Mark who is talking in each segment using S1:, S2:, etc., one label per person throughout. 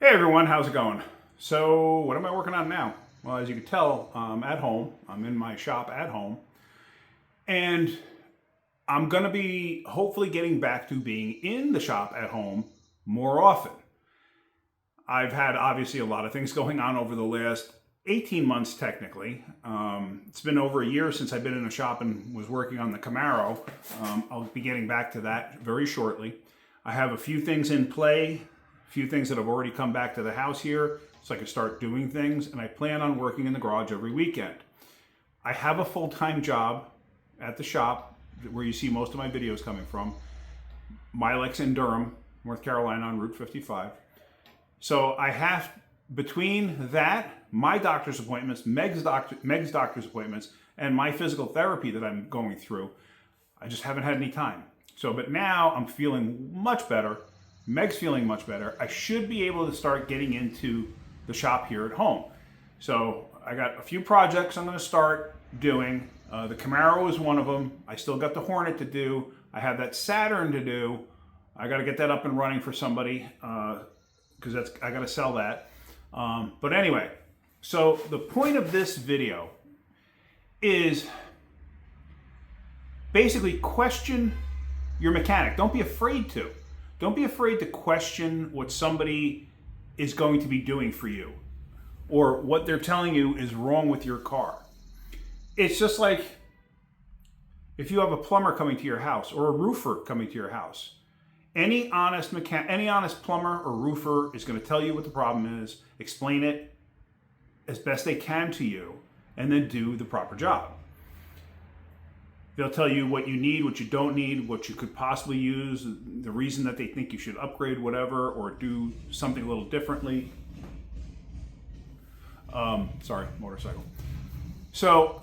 S1: Hey everyone, how's it going? So, what am I working on now? Well, as you can tell, I'm at home. I'm in my shop at home. And I'm going to be hopefully getting back to being in the shop at home more often. I've had obviously a lot of things going on over the last 18 months, technically. It's been over a year since I've been in the shop and was working on the Camaro. I'll be getting back to that very shortly. I have a few things in play, a few things that have already come back to the house here so I can start doing things, and I plan on working in the garage every weekend. I have a full-time job at the shop where you see most of my videos coming from. Milex in Durham, North Carolina on Route 55. So I have, between that, my doctor's appointments, Meg's doctor's appointments, and my physical therapy that I'm going through, I just haven't had any time. So, but now I'm feeling much better. Meg's feeling much better. I should be able to start getting into the shop here at home. So I got a few projects I'm going to start doing. The Camaro is one of them. I still got the Hornet to do. I have that Saturn to do. I got to get that up and running for somebody because I got to sell that. But anyway, so the point of this video is basically question your mechanic. Don't be afraid to. Don't be afraid to question what somebody is going to be doing for you or what they're telling you is wrong with your car. It's just like if you have a plumber coming to your house or a roofer coming to your house. Any honest plumber or roofer is going to tell you what the problem is, explain it as best they can to you, and then do the proper job. They'll tell you what you need, what you don't need, what you could possibly use, the reason that they think you should upgrade whatever or do something a little differently. Sorry, motorcycle. So,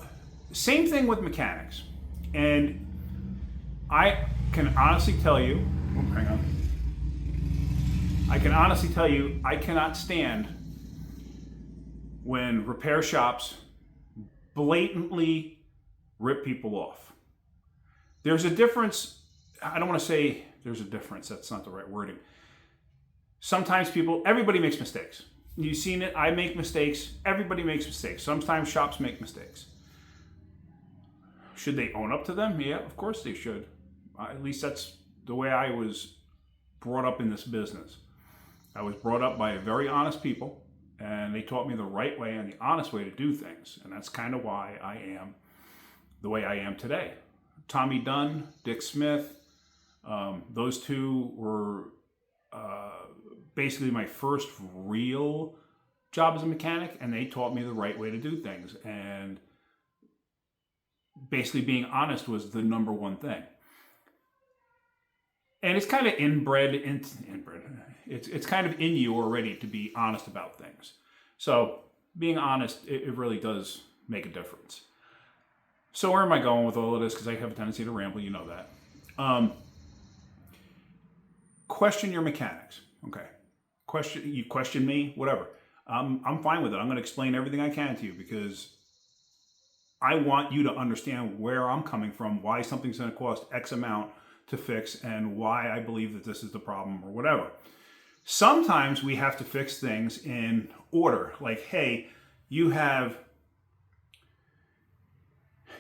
S1: same thing with mechanics. And I can honestly tell you, hang on. I can honestly tell you, I cannot stand when repair shops blatantly rip people off. There's a difference. I don't want to say there's a difference. That's not the right wording. Sometimes everybody makes mistakes. You've seen it. I make mistakes. Everybody makes mistakes. Sometimes shops make mistakes. Should they own up to them? Yeah, of course they should. At least that's the way I was brought up in this business. I was brought up by very honest people, and they taught me the right way and the honest way to do things. And that's kind of why I am the way I am today. Tommy Dunn, Dick Smith, those two were basically my first real job as a mechanic, and they taught me the right way to do things. And basically being honest was the number one thing. And it's kind of inbred. It's kind of in you already to be honest about things. So being honest, it really does make a difference. So where am I going with all of this? Because I have a tendency to ramble, you know that. Question your mechanics. Okay. You question me, whatever. I'm fine with it. I'm going to explain everything I can to you because I want you to understand where I'm coming from, why something's going to cost X amount to fix, and why I believe that this is the problem or whatever. Sometimes we have to fix things in order. Like, hey, you have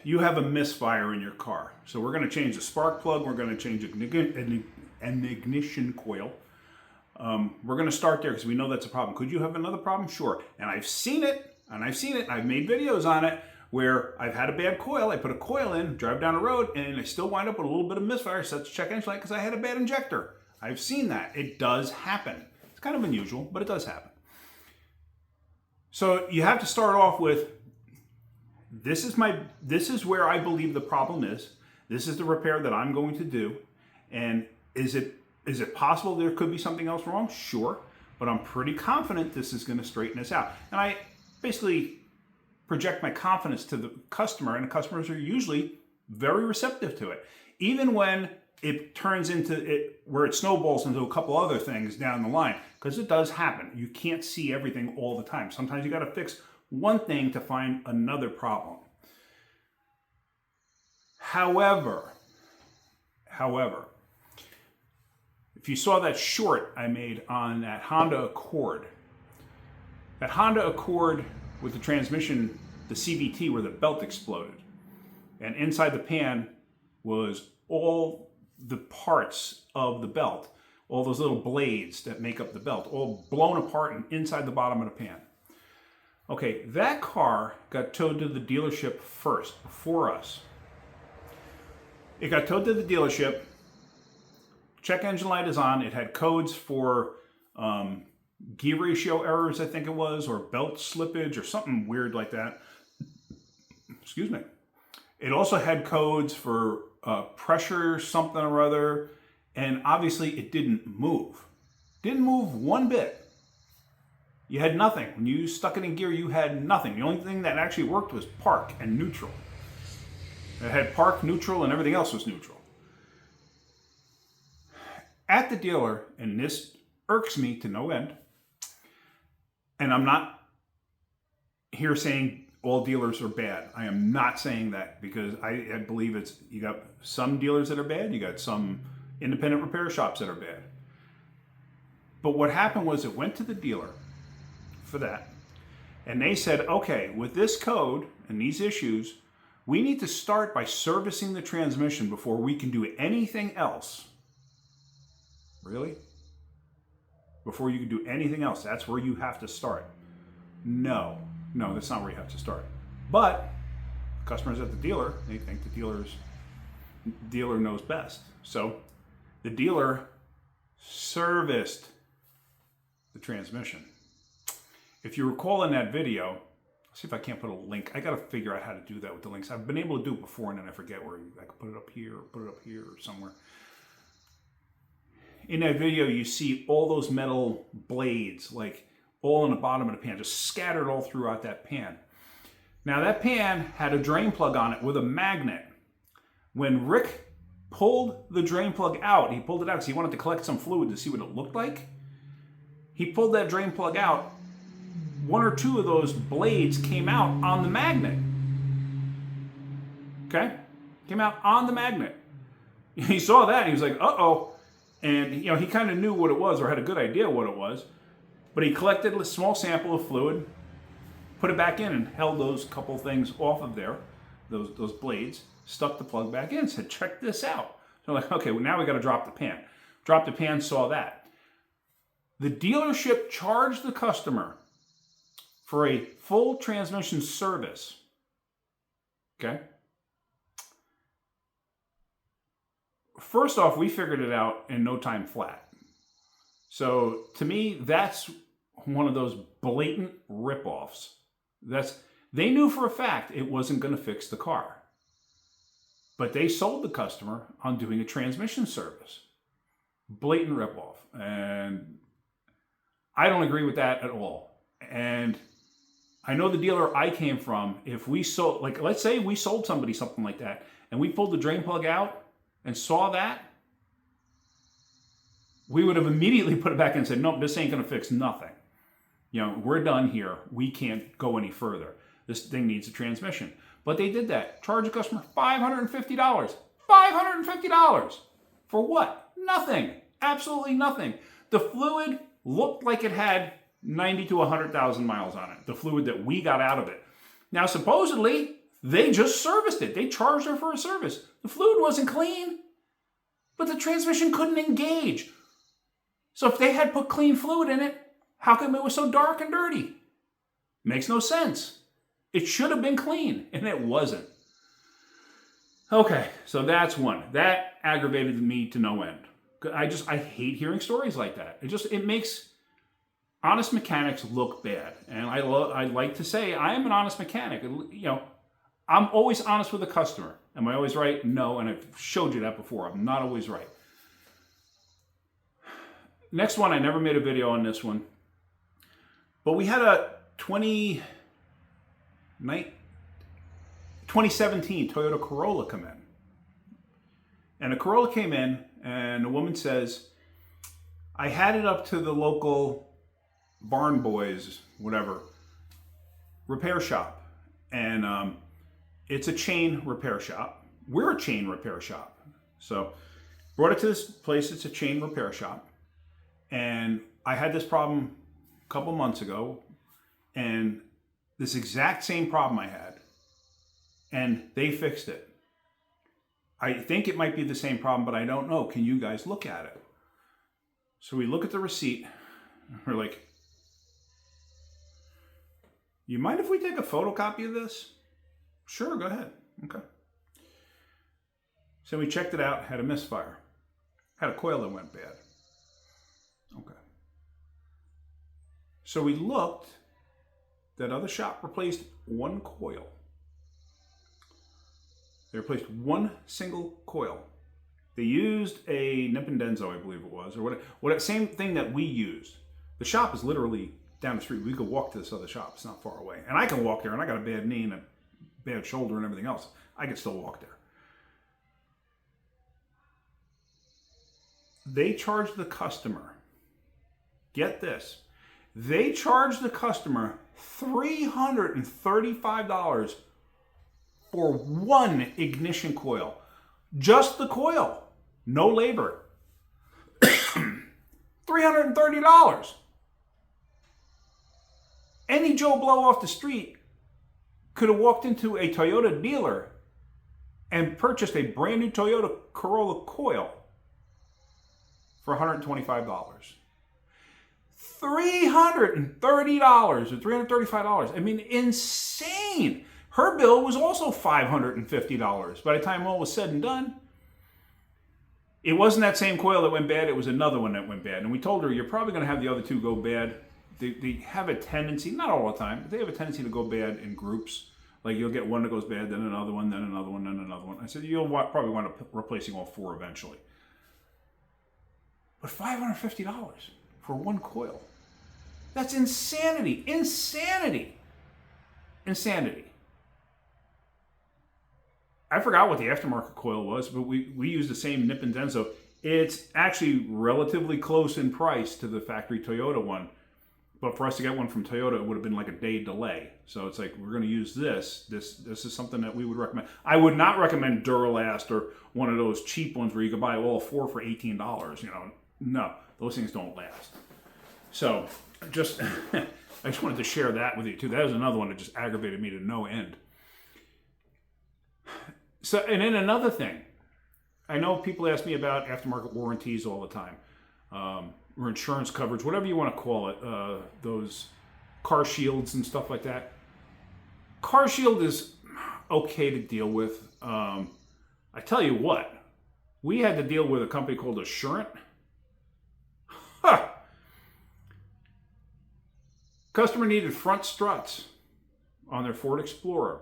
S1: a misfire in your car. So we're going to change the spark plug. We're going to change an ignition coil. We're going to start there because we know that's a problem. Could you have another problem? Sure. And I've seen it. I've made videos on it where I've had a bad coil. I put a coil in, drive down the road, and I still wind up with a little bit of misfire. So let's check engine light because I had a bad injector. I've seen that. It does happen. It's kind of unusual, but it does happen. So you have to start off with, this is where I believe the problem is. This is the repair that I'm going to do. And is it possible there could be something else wrong? Sure. But I'm pretty confident this is going to straighten this out. And I basically project my confidence to the customer, and the customers are usually very receptive to it. Even when it turns into it, where it snowballs into a couple other things down the line, because it does happen. You can't see everything all the time. Sometimes you got to fix one thing to find another problem. However, if you saw that short I made on that Honda Accord, with the transmission, the CVT, where the belt exploded. And inside the pan was all the parts of the belt, all those little blades that make up the belt, all blown apart and inside the bottom of the pan. Okay, that car got towed to the dealership first, before us. It got towed to the dealership. Check engine light is on. It had codes for gear ratio errors, I think it was, or belt slippage or something weird like that. Excuse me. It also had codes for pressure, something or other, and obviously it didn't move. Didn't move one bit. You had nothing. When you stuck it in gear, you had nothing. The only thing that actually worked was park and neutral. It had park, neutral, and everything else was neutral. At the dealer, and this irks me to no end, and I'm not here saying all dealers are bad. I am not saying that, because I believe you got some dealers that are bad, you got some independent repair shops that are bad. But what happened was it went to the dealer for that, and they said, okay, with this code and these issues, we need to start by servicing the transmission before we can do anything else. Really? Before you can do anything else, that's where you have to start. No, that's not where you have to start. But customers at the dealer, they think the dealer knows best. So the dealer serviced the transmission. If you recall in that video, let's see if I can't put a link. I got to figure out how to do that with the links. I've been able to do it before, and then I forget where I can put it up here or somewhere. In that video, you see all those metal blades, like all in the bottom of the pan, just scattered all throughout that pan. Now that pan had a drain plug on it with a magnet. When Rick pulled the drain plug out, he pulled it out because he wanted to collect some fluid to see what it looked like. He pulled that drain plug out. One or two of those blades came out on the magnet. Okay? Came out on the magnet. He saw that and he was like, uh-oh. And he kind of knew what it was, or had a good idea what it was. But he collected a small sample of fluid, put it back in, and held those couple things off of there, those blades, stuck the plug back in, said, check this out. So like, okay, well, now we got to drop the pan. Drop the pan, saw that. The dealership charged the customer for a full transmission service. Okay? First off, we figured it out in no time flat. So to me, that's one of those blatant ripoffs. They knew for a fact it wasn't going to fix the car. But they sold the customer on doing a transmission service. Blatant ripoff. And I don't agree with that at all. And I know the dealer I came from, if we sold, like let's say we sold somebody something like that, and we pulled the drain plug out and saw that, we would have immediately put it back and said, nope, this ain't going to fix nothing. We're done here. We can't go any further. This thing needs a transmission. But they did that. Charge the customer $550. $550. For what? Nothing. Absolutely nothing. The fluid looked like it had 90 to 100,000 miles on it. The fluid that we got out of it. Now, supposedly, they just serviced it. They charged her for a service. The fluid wasn't clean, but the transmission couldn't engage. So if they had put clean fluid in it, how come it was so dark and dirty? Makes no sense. It should have been clean, and it wasn't. Okay, so that's one. That aggravated me to no end. I hate hearing stories like that. It makes honest mechanics look bad. And I like to say I am an honest mechanic. I'm always honest with the customer. Am I always right? No, and I've showed you that before. I'm not always right. Next one, I never made a video on this one. But we had a 2017 Toyota Corolla come in. And the Corolla came in, and the woman says, I had it up to the local Barn Boys, whatever, repair shop. And it's a chain repair shop. We're a chain repair shop. So Brought it to this place. It's a chain repair shop. And I had this problem a couple months ago. And this exact same problem I had. And they fixed it. I think it might be the same problem, but I don't know. Can you guys look at it? So we look at the receipt. We're like, you mind if we take a photocopy of this? Sure, go ahead. Okay. So we checked it out, had a misfire. Had a coil that went bad. Okay. So we looked, that other shop replaced one coil. They replaced one single coil. They used a Nippendenso, I believe it was, or what same thing that we used. The shop is literally down the street. We could walk to this other shop. It's not far away. And I can walk there, and I got a bad knee and a bad shoulder and everything else. I can still walk there. They charged the customer, get this, they charged the customer $335 for one ignition coil. Just the coil. No labor. $330. Any Joe Blow off the street could have walked into a Toyota dealer and purchased a brand new Toyota Corolla coil for $125. $330 or $335. I mean, insane. Her bill was also $550 by the time all was said and done. It wasn't that same coil that went bad. It was another one that went bad. And we told her, you're probably going to have the other two go bad. They have a tendency, not all the time, but they have a tendency to go bad in groups. Like you'll get one that goes bad, then another one, then another one, then another one. I said, you'll probably wind up replacing all four eventually. But $550 for one coil. That's insanity. Insanity. Insanity. I forgot what the aftermarket coil was, but we used the same Nippendenso. It's actually relatively close in price to the factory Toyota one. But for us to get one from Toyota, it would have been like a day delay. So it's like, we're going to use this. This is something that we would recommend. I would not recommend Duralast or one of those cheap ones where you can buy all four for $18. No, those things don't last. So I just wanted to share that with you too. That was another one that just aggravated me to no end. So, and then another thing, I know people ask me about aftermarket warranties all the time, or insurance coverage, whatever you want to call it, those car shields and stuff like that. Car shield is okay to deal with. I tell you what, we had to deal with a company called Assurant. Huh. Customer needed front struts on their Ford Explorer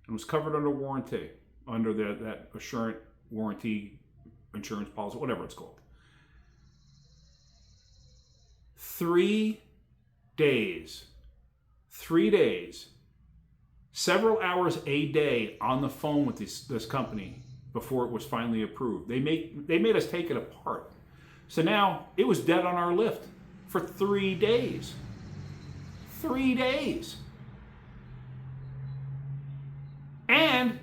S1: and was covered under warranty, under that Assurant warranty insurance policy, whatever it's called. 3 days, several hours a day on the phone with this company before it was finally approved. They made us take it apart. So now it was dead on our lift for 3 days. 3 days. And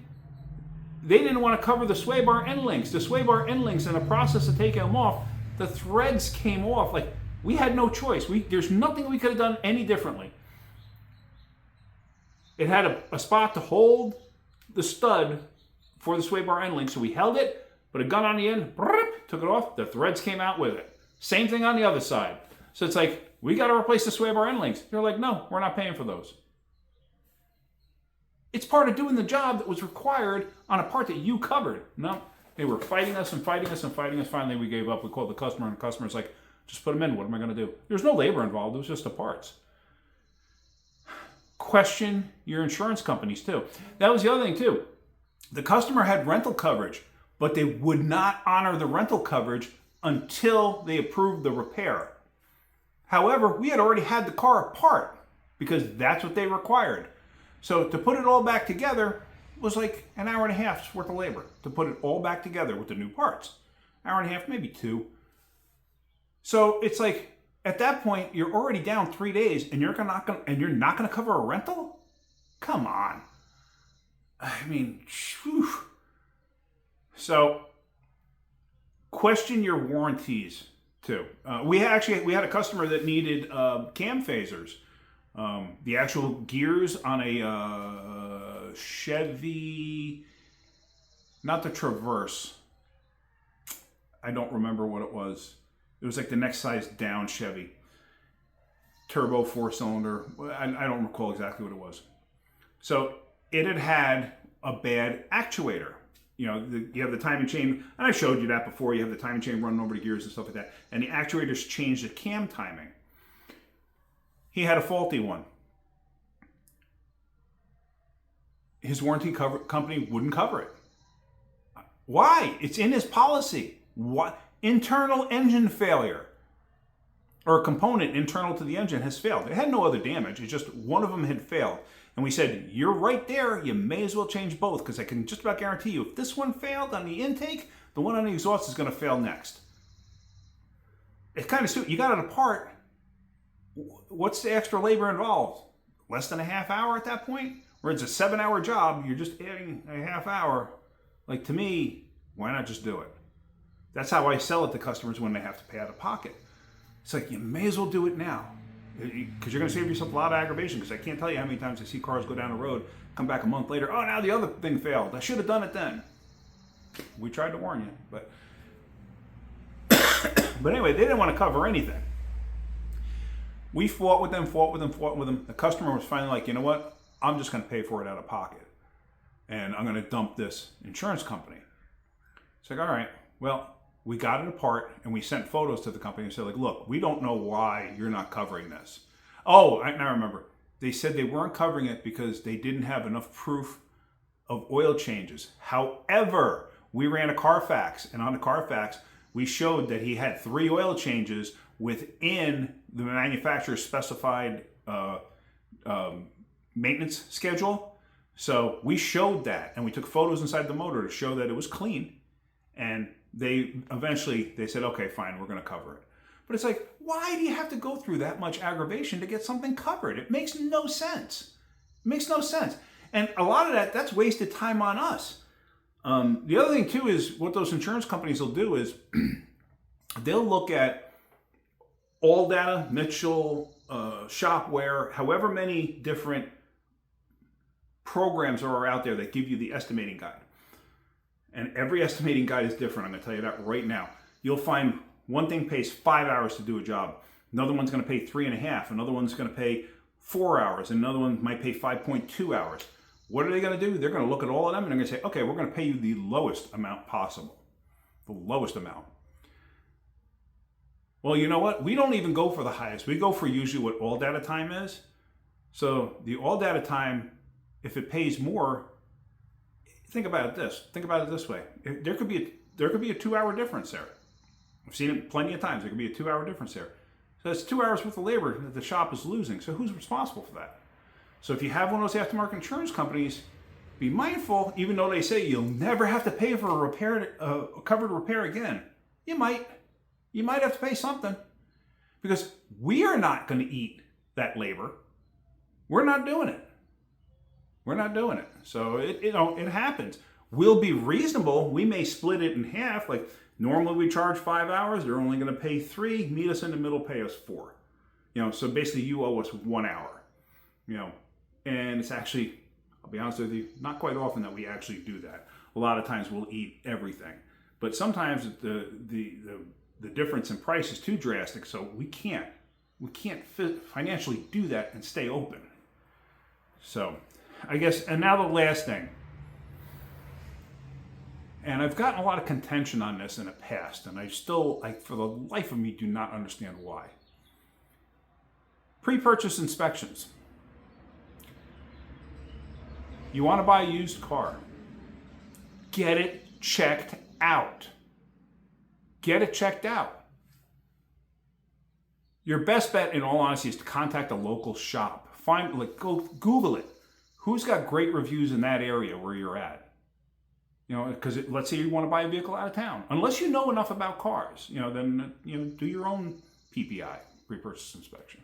S1: they didn't want to cover the sway bar end links. The sway bar end links, in the process of taking them off, the threads came off. Like, we had no choice. There's nothing we could have done any differently. It had a spot to hold the stud for the sway bar end link, so we held it, put a gun on the end, took it off, the threads came out with it. Same thing on the other side. So it's like, we got to replace the sway bar end links. They're like, no, we're not paying for those. It's part of doing the job that was required on a part that you covered. No, they were fighting us and fighting us and fighting us. Finally, we gave up. We called the customer, and the customer's like, just put them in. What am I going to do? There's no labor involved. It was just the parts. Question your insurance companies, too. That was the other thing, too. The customer had rental coverage, but they would not honor the rental coverage until they approved the repair. However, we had already had the car apart because that's what they required. So to put it all back together was like an hour and a half's worth of labor to put it all back together with the new parts. Hour and a half, maybe 2. So it's like, at that point, you're already down 3 days and you're not going to cover a rental? Come on. I mean, whew. So Question your warranties too. We had a customer that needed cam phasers. The actual gears on a Chevy, not the Traverse. I don't remember what it was. It was like the next size down Chevy. Turbo 4-cylinder. I don't recall exactly what it was. So it had a bad actuator. You know, you have the timing chain, and I showed you that before. You have the timing chain running over the gears and stuff like that. And the actuators change the cam timing. He had a faulty one. His warranty company wouldn't cover it. Why? It's in his policy. What? Internal engine failure. Or a component internal to the engine has failed. It had no other damage. It's just one of them had failed. And we said, you're right there. You may as well change both, because I can just about guarantee you, if this one failed on the intake, the one on the exhaust is going to fail next. It's kind of stupid. You got it apart. What's the extra labor involved? Less than a half hour at that point? Where it's a 7-hour job, you're just adding a half hour. Like, to me, why not just do it? That's how I sell it to customers when they have to pay out of pocket. It's like, you may as well do it now. Because you're going to save yourself a lot of aggravation. Because I can't tell you how many times I see cars go down the road, come back a month later, oh, now the other thing failed. I should have done it then. We tried to warn you. But anyway, they didn't want to cover anything. We fought with them. The customer was finally like, you know what? I'm just going to pay for it out of pocket. And I'm going to dump this insurance company. It's like, all right, well, we got it apart and we sent photos to the company and said, like, look, we don't know why you're not covering this. Oh, I now remember. They said they weren't covering it because they didn't have enough proof of oil changes. However, we ran a Carfax, and on the Carfax, we showed that he had 3 oil changes within the manufacturer's specified maintenance schedule. So we showed that, and we took photos inside the motor to show that it was clean. And they said, okay, fine, we're going to cover it. But it's like, why do you have to go through that much aggravation to get something covered? It makes no sense. It makes no sense. And a lot of that's wasted time on us. The other thing, too, is what those insurance companies will do is they'll look at all data, Mitchell, Shopware, however many different programs are out there that give you the estimating guide. And every estimating guide is different. I'm going to tell you that right now. You'll find one thing pays 5 hours to do a job. Another one's going to pay 3.5. Another one's going to pay 4 hours. And another one might pay 5.2 hours. What are they going to do? They're going to look at all of them and they're going to say, okay, we're going to pay you the lowest amount possible. The lowest amount. Well, you know what? We don't even go for the highest. We go for usually what all data time is. So the all data time, if it pays more, think about it this way. There could be a 2-hour difference there. I've seen it plenty of times. There could be a 2-hour difference there. So that's 2 hours worth of labor that the shop is losing. So who's responsible for that? So if you have one of those aftermarket insurance companies, be mindful, even though they say you'll never have to pay for a covered repair again. You might have to pay something, because we are not going to eat that labor. We're not doing it. So it happens. We'll be reasonable. We may split it in half. Like normally we charge 5 hours. They're only going to pay 3. Meet us in the middle. Pay us 4. So basically you owe us 1 hour. And it's actually, I'll be honest with you, not quite often that we actually do that. A lot of times we'll eat everything, but sometimes the difference in price is too drastic. So we can't financially do that and stay open. So I guess, and now the last thing, and I've gotten a lot of contention on this in the past, and I for the life of me, do not understand why. Pre-purchase inspections. You want to buy a used car, get it checked out. Get it checked out. Your best bet, in all honesty, is to contact a local shop. Go Google it. Who's got great reviews in that area where you're at? Because let's say you want to buy a vehicle out of town. Unless you know enough about cars, then do your own PPI, pre-purchase inspection.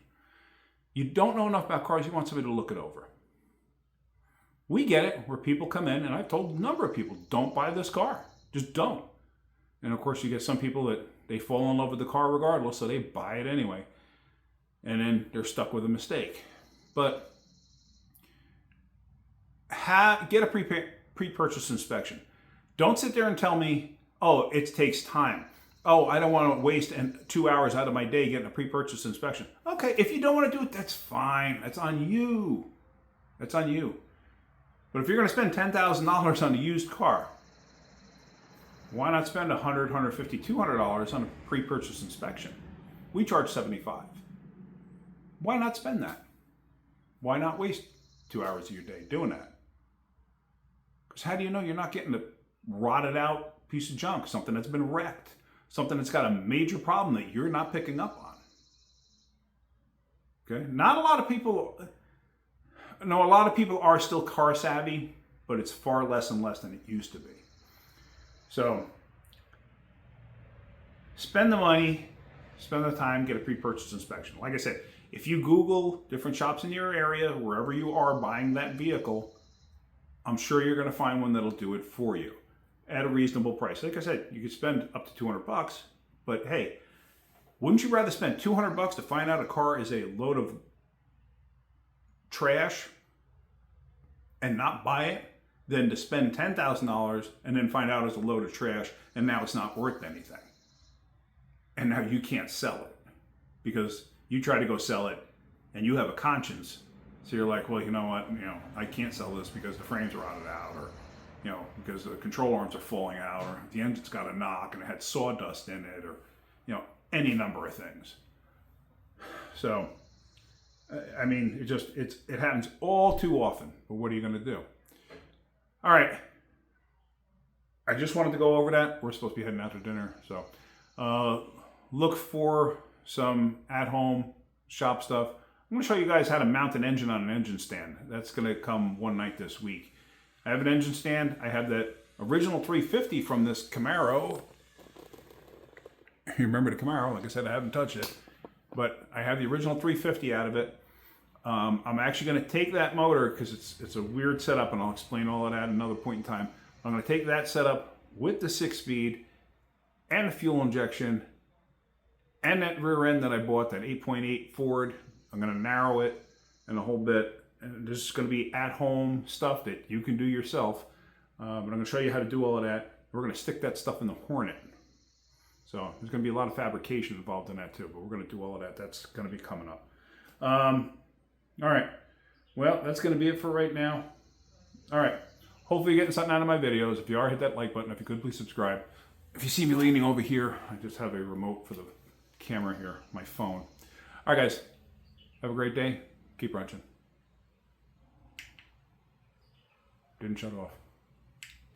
S1: You don't know enough about cars, you want somebody to look it over. We get it where people come in, and I've told a number of people, don't buy this car. Just don't. And of course, you get some people that they fall in love with the car regardless, so they buy it anyway. And then they're stuck with a mistake. But get a pre-purchase inspection. Don't sit there and tell me, oh, it takes time. Oh, I don't want to waste 2 hours out of my day getting a pre-purchase inspection. Okay, if you don't want to do it, that's fine. That's on you. That's on you. But if you're going to spend $10,000 on a used car, why not spend $100, $150, $200 on a pre-purchase inspection? We charge $75. Why not spend that? Why not waste 2 hours of your day doing that? Because how do you know you're not getting a rotted out piece of junk, something that's been wrecked, something that's got a major problem that you're not picking up on? Okay, not a lot of people. No, a lot of people are still car savvy, but it's far less and less than it used to be. So spend the money, spend the time, get a pre-purchase inspection. Like I said, if you Google different shops in your area, wherever you are buying that vehicle, I'm sure you're going to find one that'll do it for you at a reasonable price. Like I said, you could spend up to $200, but hey, wouldn't you rather spend $200 to find out a car is a load of trash and not buy it than to spend $10,000 and then find out it's a load of trash and now it's not worth anything? And now you can't sell it because you try to go sell it and you have a conscience. So you're like, well, you know what, I can't sell this because the frame's rotted out, or, because the control arms are falling out, or the engine's got a knock and it had sawdust in it, or, any number of things. So, I mean, it happens all too often, but what are you going to do? All right. I just wanted to go over that. We're supposed to be heading out to dinner, so look for some at-home shop stuff. I'm going to show you guys how to mount an engine on an engine stand. That's going to come one night this week. I have an engine stand. I have that original 350 from this Camaro. You remember the Camaro? Like I said, I haven't touched it. But I have the original 350 out of it. I'm actually going to take that motor, because it's a weird setup, and I'll explain all of that at another point in time. I'm going to take that setup with the 6-speed and the fuel injection and that rear end that I bought, that 8.8 Ford. I'm going to narrow it and a whole bit. And this is going to be at-home stuff that you can do yourself. But I'm going to show you how to do all of that. We're going to stick that stuff in the Hornet. So there's going to be a lot of fabrication involved in that too. But we're going to do all of that. That's going to be coming up. All right. Well, that's going to be it for right now. All right. Hopefully you're getting something out of my videos. If you are, hit that like button. If you could, please subscribe. If you see me leaning over here, I just have a remote for the camera here, my phone. All right, guys. Have a great day. Keep wrenching. Didn't shut off.